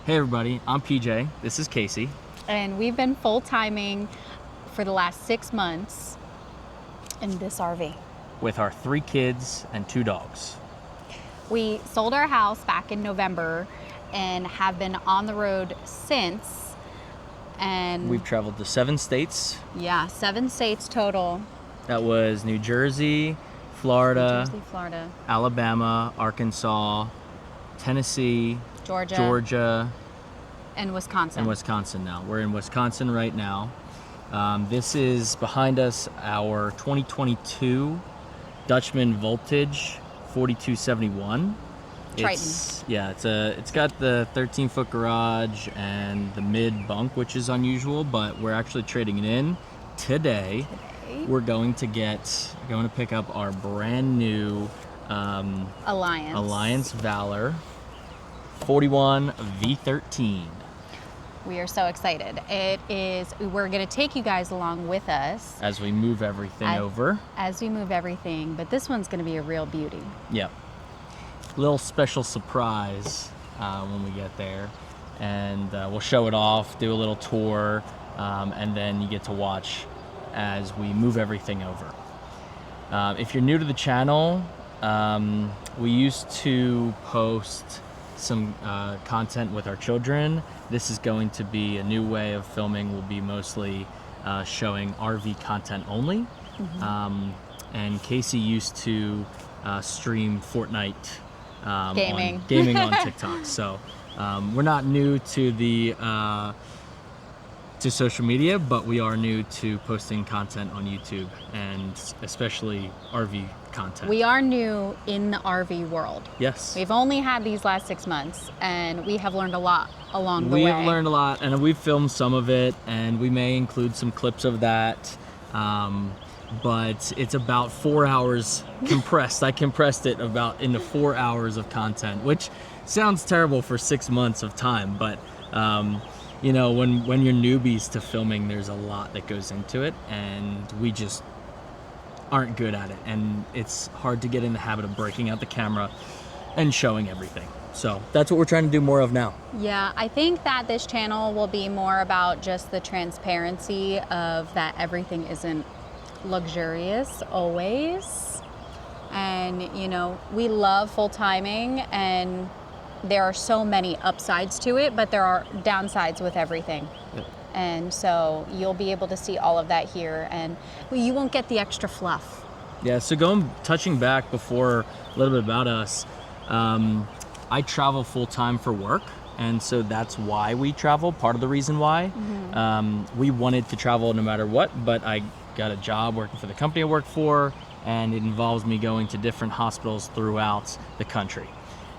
Hey everybody, I'm PJ. This is Casey. And we've been full-timing for the last 6 months in this RV. With our 3 kids and 2 dogs. We sold our house back in November and have been on the road since. And we've traveled to 7 states. Yeah, 7 states total. That was New Jersey, Florida, Alabama, Arkansas, Tennessee, Georgia, and Wisconsin. Now. We're in Wisconsin right now. This is behind us our 2022 Dutchman Voltage 4271. Triton. It's got the 13-foot garage and the mid bunk, which is unusual, but we're actually trading it in today. We're going to pick up our brand new Alliance Valor 41 V13. We are so excited. We're going to take you guys along with us as we move everything over. But this one's going to be a real beauty. Yeah. Little special surprise when we get there, and we'll show it off, do a little tour, and then you get to watch as we move everything over. If you're new to the channel, we used to post some content with our children. This is going to be a new way of filming. We'll be mostly showing RV content only. Mm-hmm. And Casey used to stream Fortnite gaming on TikTok. So we're not new to to social media, but we are new to posting content on YouTube, and especially RV content. We are new in the RV world. Yes. We've only had these last 6 months, and we have learned a lot along the way. We have learned a lot, and we've filmed some of it, and we may include some clips of that. But it's about 4 hours compressed. I compressed it into 4 hours of content, which sounds terrible for 6 months of time, but you know, when you're newbies to filming, there's a lot that goes into it, and we just aren't good at it, and it's hard to get in the habit of breaking out the camera and showing everything. So that's what we're trying to do more of now. Yeah, I think that this channel will be more about just the transparency of that everything isn't luxurious always. And you know, we love full timing, and there are so many upsides to it, but there are downsides with everything. Yep. And so you'll be able to see all of that here, and you won't get the extra fluff. Yeah, so touching back before a little bit about us, I travel full-time for work, and so that's why we travel, part of the reason why. Mm-hmm. We wanted to travel no matter what, but I got a job working for the company I work for, and it involves me going to different hospitals throughout the country.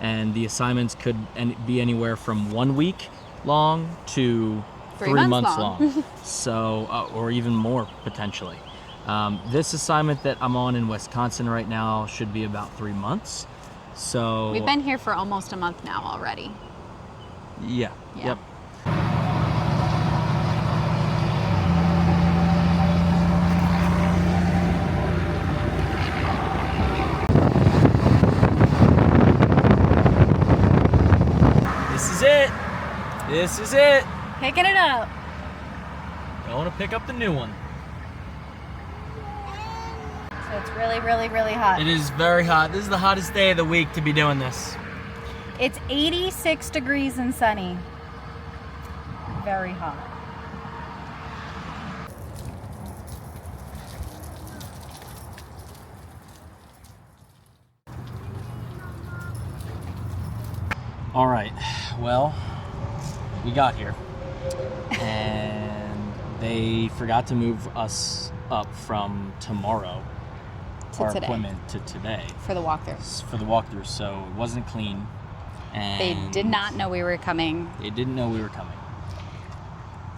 And the assignments could be anywhere from 1 week long to 3 months long. So, or even more potentially. This assignment that I'm on in Wisconsin right now should be about 3 months. So we've been here for almost a month now already. Yeah. Yep. This is it. Picking it up. Going to pick up the new one. So it's really, really, really hot. It is very hot. This is the hottest day of the week to be doing this. It's 86 degrees and sunny. Very hot. All right, well, we got here, and they forgot to move us up from tomorrow, our equipment, to today. For the walkthrough. So it wasn't clean. And they did not know we were coming.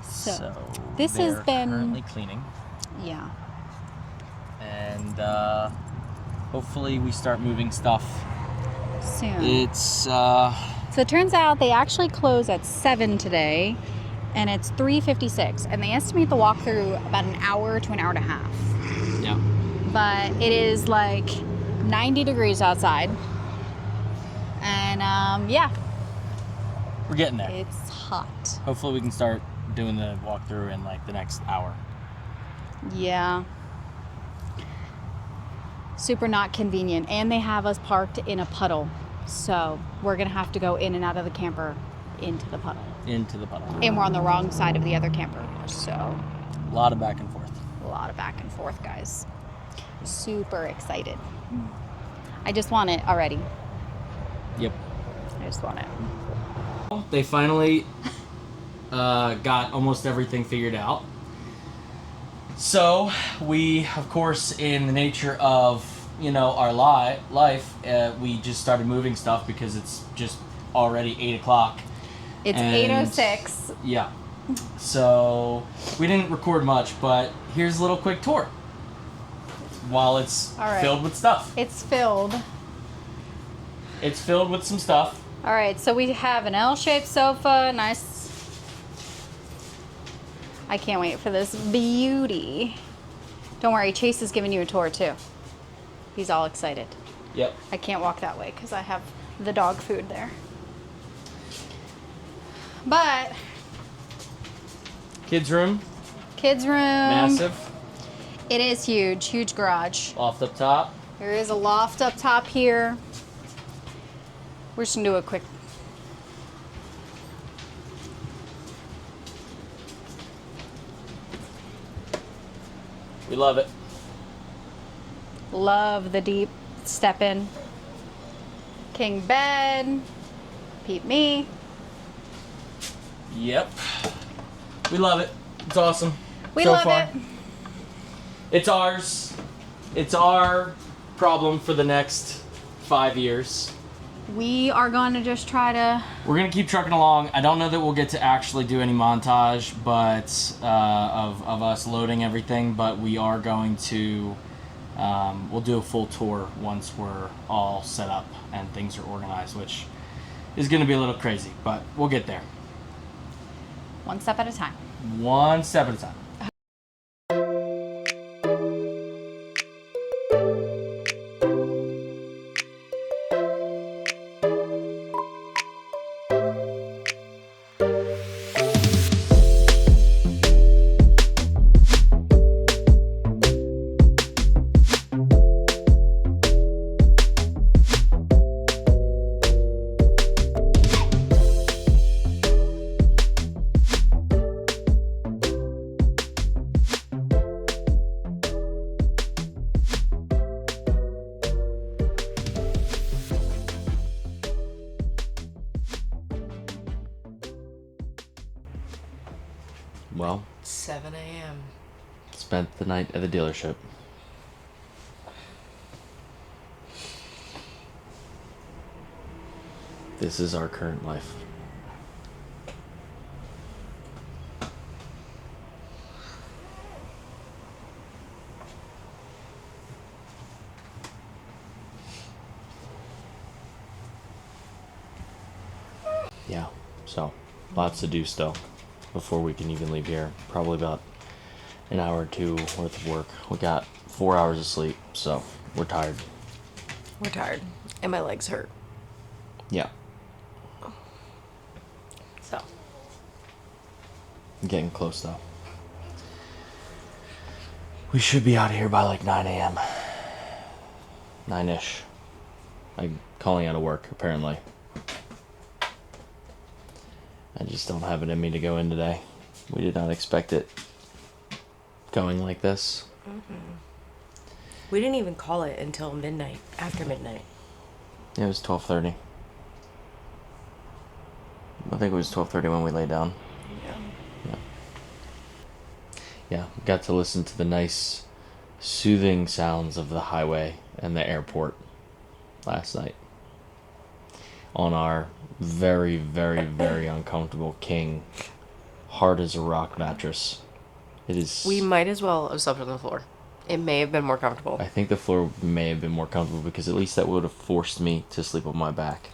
So this has been currently cleaning. Yeah. And hopefully we start moving stuff soon. So it turns out they actually close at 7 today, and it's 3:56, and they estimate the walkthrough about an hour to an hour and a half. Yeah. But it is like 90 degrees outside, and yeah, we're getting there. It's hot. Hopefully we can start doing the walkthrough in like the next hour. Yeah. Super not convenient. And they have us parked in a puddle. So we're going to have to go in and out of the camper into the puddle. Into the puddle. And we're on the wrong side of the other camper. So A lot of back and forth. a lot of back and forth, guys. Super excited. I just want it already. Yep. I just want it. They finally got almost everything figured out. So we, of course, in the nature of, you know, our life, we just started moving stuff because it's just already 8 o'clock. It's 8:06. Yeah. So we didn't record much, but here's a little quick tour while it's All right. filled with stuff. It's filled. It's filled with some stuff. All right, so we have an L-shaped sofa, nice. I can't wait for this beauty. Don't worry, Chase is giving you a tour too. He's all excited. Yep. I can't walk that way because I have the dog food there. But Kids room. kids' room. Massive. It is huge, huge garage. Loft up top. There is a loft up top here. We're just gonna do a quick. We love it. Love the deep step in. King bed. Peep me. Yep. We love it. It's awesome. We so love far. it. It's ours. It's our problem for the next 5 years. We are going to just try to. We're gonna keep trucking along. I don't know that we'll get to actually do any montage, but of us loading everything. But we are going to. We'll do a full tour once we're all set up and things are organized, which is gonna be a little crazy, but we'll get there. One step at a time. One step at a time. Well, 7 a.m. spent the night at the dealership. This is our current life. Yeah, so lots to do still before we can even leave here. Probably about an hour or two worth of work. We got 4 hours of sleep, so we're tired. We're tired, and my legs hurt. Yeah, So, getting close though. We should be out of here by like 9 a.m. 9-ish. I'm calling out of work, apparently. I just don't have it in me to go in today. We did not expect it going like this. we didn't even call it until midnight, after midnight. It was 12:30. I think it was 12:30 when we lay down. Yeah. Yeah, got to listen to the nice, soothing sounds of the highway and the airport last night on our very, very, very uncomfortable king, hard as a rock mattress. It is. We might as well have slept on the floor. It may have been more comfortable. I think the floor may have been more comfortable because at least that would have forced me to sleep on my back.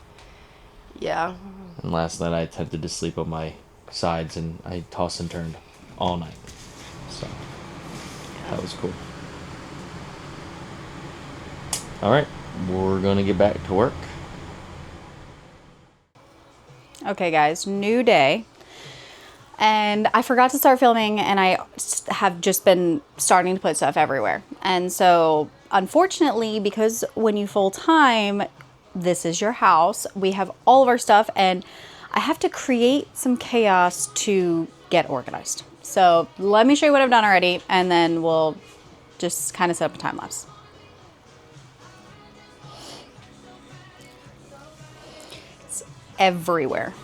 Yeah. And last night I attempted to sleep on my sides and I tossed and turned all night. So that was cool. All right, we're gonna get back to work. Okay, guys, new day. And I forgot to start filming, and I have just been starting to put stuff everywhere. And so, unfortunately, because when you full time, this is your house, we have all of our stuff, and I have to create some chaos to get organized. So, let me show you what I've done already, and then we'll just kind of set up a time lapse. It's everywhere.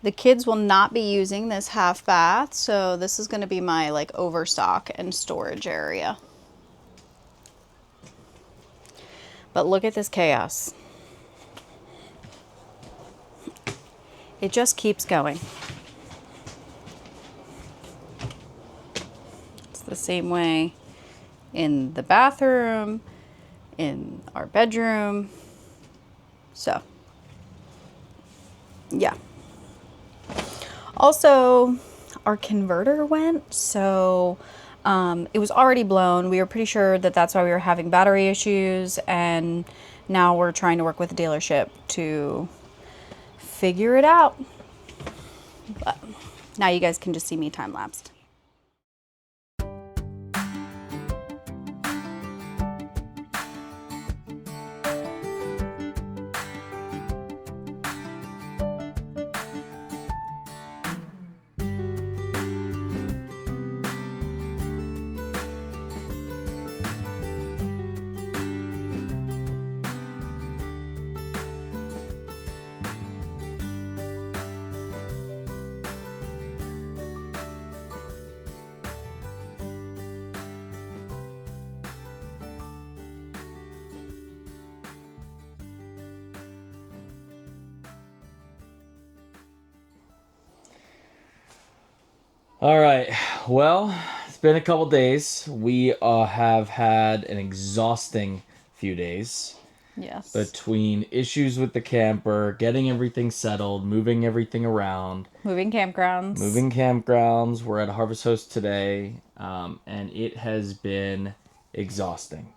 The kids will not be using this half bath, so this is going to be my like overstock and storage area. But look at this chaos. It just keeps going. It's the same way in the bathroom, in our bedroom. So, yeah. Also, our converter went, so it was already blown. We were pretty sure that that's why we were having battery issues, and now we're trying to work with the dealership to figure it out. But now you guys can just see me time-lapsed. All right. Well, it's been a couple days. We have had an exhausting few days Yes. between issues with the camper, getting everything settled, moving everything around, Moving campgrounds. moving campgrounds. We're at Harvest Host today, and it has been exhausting.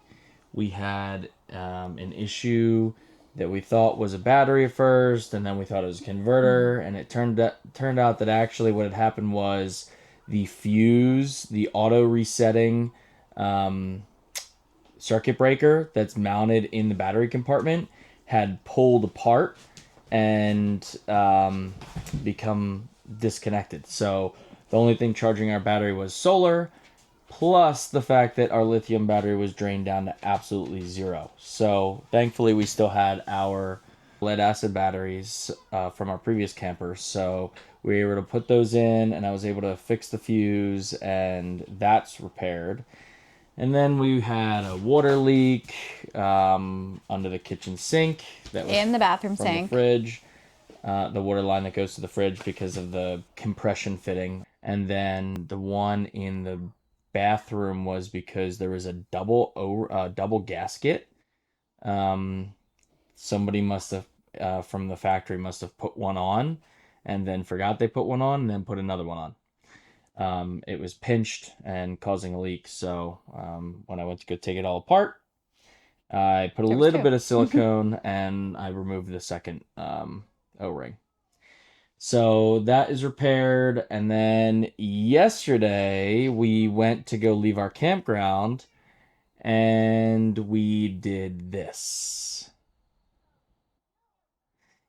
We had an issue that we thought was a battery at first, and then we thought it was a converter, and it turned out that actually what had happened was the fuse, the auto resetting circuit breaker that's mounted in the battery compartment, had pulled apart and become disconnected. So the only thing charging our battery was solar, plus the fact that our lithium battery was drained down to absolutely zero. So thankfully we still had our lead acid batteries from our previous campers, so we were able to put those in, and I was able to fix the fuse, and that's repaired. And then we had a water leak under the kitchen sink that was In the bathroom from sink. the fridge, the water line that goes to the fridge because of the compression fitting. And then the one in the bathroom was because there was a double gasket. Somebody must have from the factory must have put one on, and then forgot they put one on, and then put another one on. It was pinched and causing a leak. So when I went to go take it all apart, I put a There was little two. bit of silicone and I removed the second O-ring. So that is repaired. And then yesterday we went to go leave our campground, and we did this.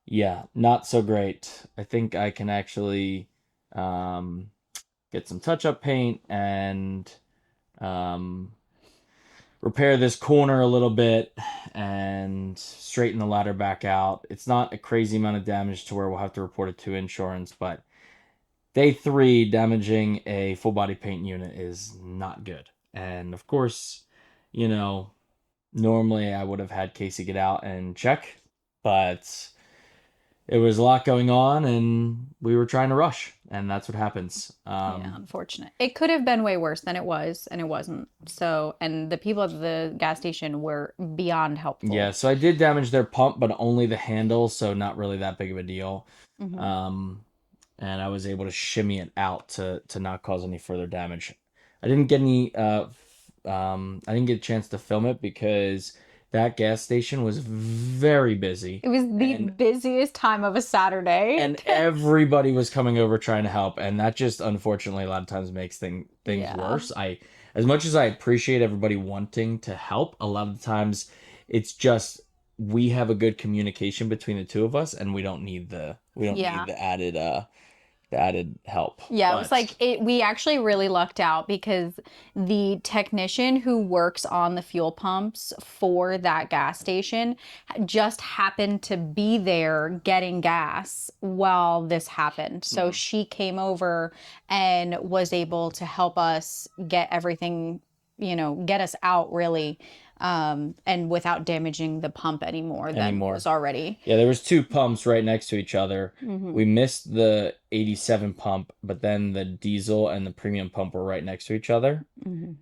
Yeah, not so great. I think I can actually get some touch-up paint and um, repair this corner a little bit and straighten the ladder back out. It's not a crazy amount of damage to where we'll have to report it to insurance, but day 3 damaging a full body paint unit is not good. And of course, you know, normally I would have had Casey get out and check, but it was a lot going on and we were trying to rush, and that's what happens. Yeah, unfortunate. It could have been way worse than it was, and it wasn't. So, and the people at the gas station were beyond helpful. Yeah, so I did damage their pump, but only the handle, so not really that big of a deal. And I was able to shimmy it out to not cause any further damage. I didn't get any. I didn't get a chance to film it because that gas station was very busy. It was the busiest time of a Saturday. And everybody was coming over trying to help, and that just unfortunately a lot of times makes things Yeah. worse. As much as I appreciate everybody wanting to help, a lot of the times it's just we have a good communication between the two of us, and we don't need the added help. Yeah, it was like we actually really lucked out because the technician who works on the fuel pumps for that gas station just happened to be there getting gas while this happened. So she came over and was able to help us get everything, get us out really. And without damaging the pump anymore than was already. Yeah, there was 2 pumps right next to each other. We missed the 87 pump, but then the diesel and the premium pump were right next to each other,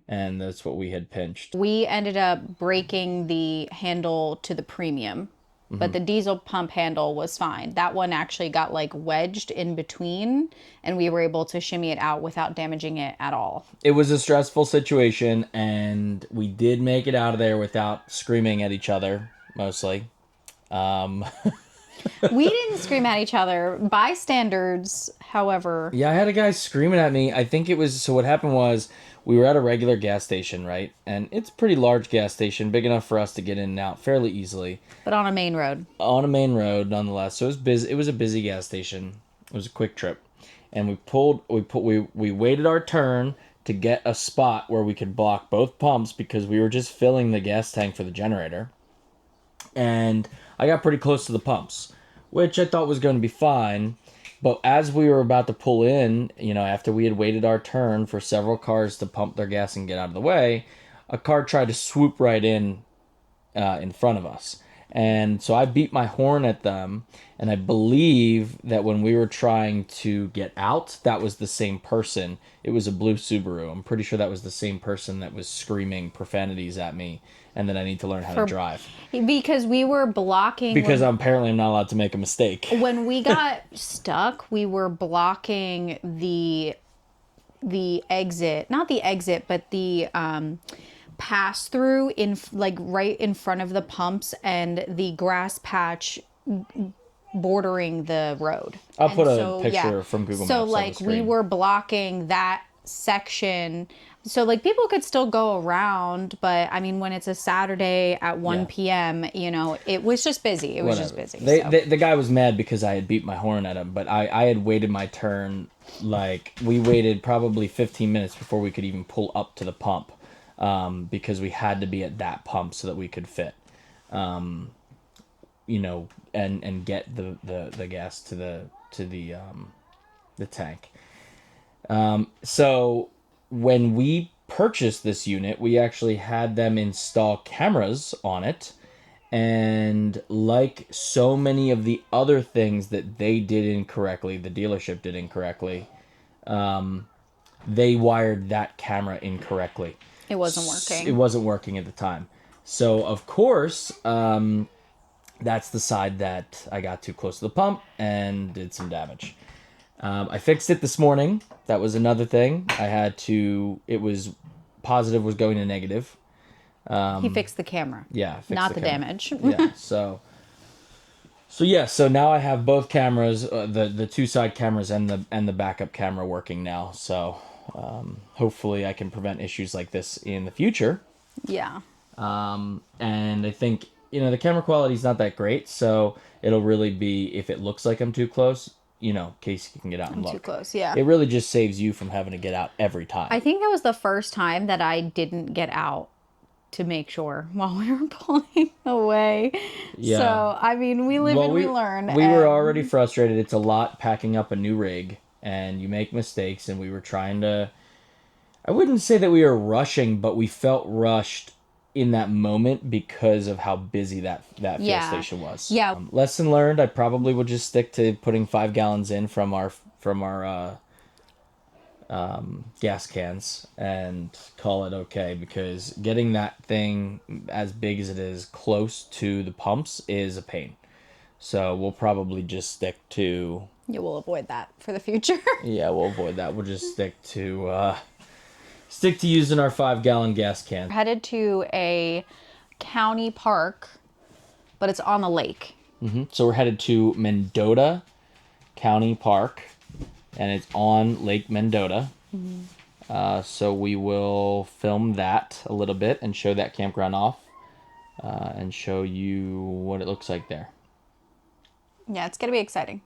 and that's what we had pinched. We ended up breaking the handle to the premium, but the diesel pump handle was fine. That one actually got like wedged in between, and we were able to shimmy it out without damaging it at all. It was a stressful situation, and we did make it out of there without screaming at each other, mostly. We didn't scream at each other. Bystanders, however. Yeah, I had a guy screaming at me. I think it was... So what happened was we were at a regular gas station, right? And it's a pretty large gas station, big enough for us to get in and out fairly easily. But on a main road. On a main road, nonetheless. So it was busy. It was a busy gas station. It was a quick trip. And we waited our turn to get a spot where we could block both pumps because we were just filling the gas tank for the generator. And I got pretty close to the pumps, which I thought was going to be fine. But as we were about to pull in, after we had waited our turn for several cars to pump their gas and get out of the way, a car tried to swoop right in front of us. And so I beat my horn at them, and I believe that when we were trying to get out, that was the same person. It was a blue Subaru. I'm pretty sure that was the same person that was screaming profanities at me, and that I need to learn how to drive. Because we were blocking... Because apparently I'm not allowed to make a mistake. When we got stuck, we were blocking the exit. Not the exit, but the... pass through right in front of the pumps and the grass patch bordering the road. I'll put a picture from Google Maps. So like we were blocking that section. So like people could still go around, but I mean when it's a Saturday at 1 p.m., it was just busy. It was just busy. The guy was mad because I had beat my horn at him, but I had waited my turn. Like we waited probably 15 minutes before we could even pull up to the pump. Because we had to be at that pump so that we could fit, and get the gas to the tank. So when we purchased this unit, we actually had them install cameras on it, and like so many of the other things that they did incorrectly, the dealership did incorrectly, they wired that camera incorrectly. It wasn't working. It wasn't working at the time. So, of course, that's the side that I got too close to the pump and did some damage. I fixed it this morning. That was another thing. It was positive was going to negative. He fixed the camera. Yeah. Not the damage. Yeah. So now I have both cameras, the two side cameras and the backup camera working now. So... hopefully I can prevent issues like this in the future. Yeah. And I think, the camera quality is not that great, so it'll really be, if it looks like I'm too close, Casey can get out and look. Too close, yeah. It really just saves you from having to get out every time. I think that was the first time that I didn't get out to make sure while we were pulling away. Yeah. So, I mean, we live and we learn. We were already frustrated. It's a lot packing up a new rig. And you make mistakes, and we were trying to... I wouldn't say that we were rushing, but we felt rushed in that moment because of how busy that fuel station was. Yeah. Lesson learned, I probably would just stick to putting 5 gallons in from our gas cans and call it okay, because getting that thing as big as it is close to the pumps is a pain. So we'll probably just stick to... Yeah, we'll avoid that for the future. Yeah, we'll avoid that. We'll just stick to using our 5-gallon gas can. Headed to a county park, but it's on the lake. So we're headed to Mendota County Park, and it's on Lake Mendota. So we will film that a little bit and show that campground off, and show you what it looks like there. Yeah, it's going to be exciting.